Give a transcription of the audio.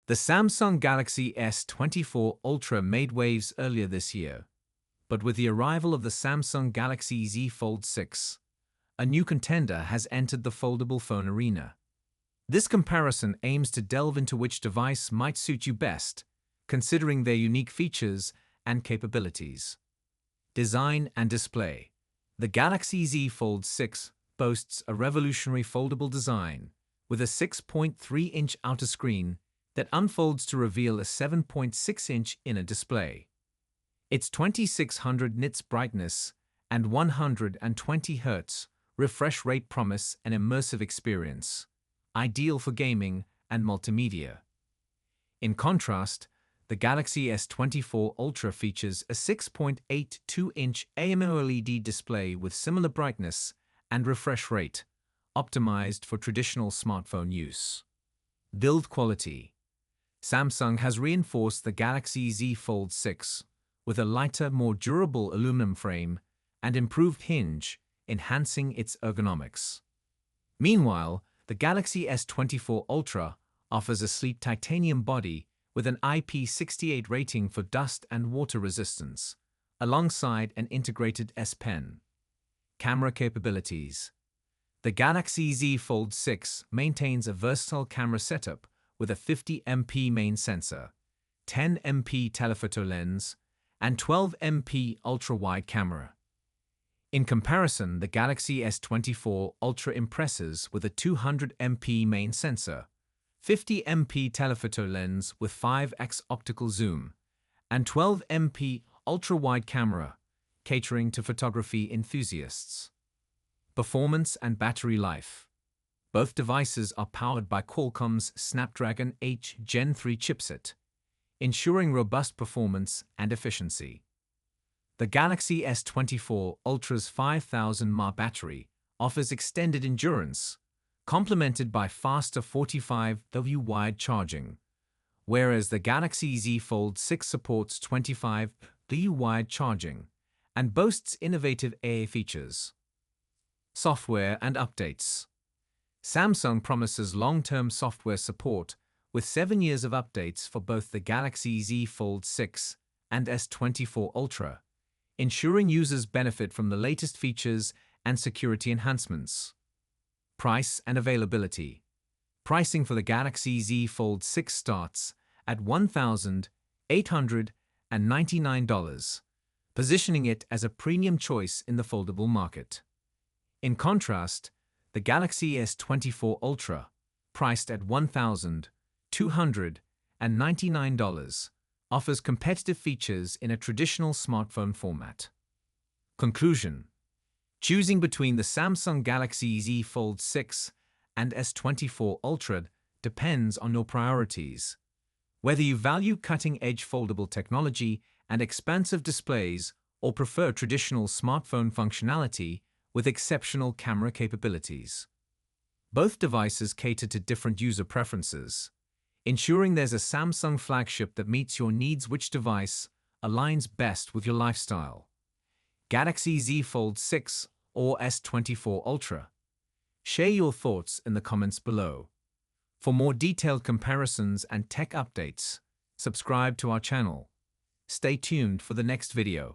The Samsung Galaxy S24 Ultra made waves earlier this year, but with the arrival of the Samsung Galaxy Z Fold 6, a new contender has entered the foldable phone arena. This comparison aims to delve into which device might suit you best, considering their unique features and capabilities. Design and display. The Galaxy Z Fold 6 boasts a revolutionary foldable design with a 6.3-inch outer screen that unfolds to reveal a 7.6-inch inner display. Its 2600 nits brightness and 120 Hz refresh rate promise an immersive experience, ideal for gaming and multimedia. In contrast, the Galaxy S24 Ultra features a 6.82-inch AMOLED display with similar brightness and refresh rate, optimized for traditional smartphone use. Build quality. Samsung has reinforced the Galaxy Z Fold 6 with a lighter, more durable aluminum frame and improved hinge, enhancing its ergonomics. Meanwhile, the Galaxy S24 Ultra offers a sleek titanium body with an IP68 rating for dust and water resistance, alongside an integrated S Pen. Camera capabilities. The Galaxy Z Fold 6 maintains a versatile camera setup with a 50MP main sensor, 10MP telephoto lens, and 12MP ultra-wide camera. In comparison, the Galaxy S24 Ultra impresses with a 200MP main sensor, 50MP telephoto lens with 5x optical zoom, and 12MP ultra-wide camera, catering to photography enthusiasts. Performance and battery life. Both devices are powered by Qualcomm's Snapdragon 8 Gen 3 chipset, ensuring robust performance and efficiency. The Galaxy S24 Ultra's 5000 mAh battery offers extended endurance, complemented by faster 45W wide charging, whereas the Galaxy Z Fold 6 supports 25W wide charging and boasts innovative AI features. Software and updates. Samsung promises long-term software support with 7 years of updates for both the Galaxy Z Fold 6 and S24 Ultra, ensuring users benefit from the latest features and security enhancements. Price and availability. Pricing for the Galaxy Z Fold 6 starts at $1,899, positioning it as a premium choice in the foldable market. In contrast, the Galaxy S24 Ultra, priced at $1,299, offers competitive features in a traditional smartphone format. Conclusion. Choosing between the Samsung Galaxy Z Fold 6 and S24 Ultra depends on your priorities. Whether you value cutting-edge foldable technology and expansive displays or prefer traditional smartphone functionality with exceptional camera capabilities. Both devices cater to different user preferences, ensuring there's a Samsung flagship that meets your needs. Which device aligns best with your lifestyle? Galaxy Z Fold 6 or S24 Ultra? Share your thoughts in the comments below. For more detailed comparisons and tech updates, subscribe to our channel. Stay tuned for the next video.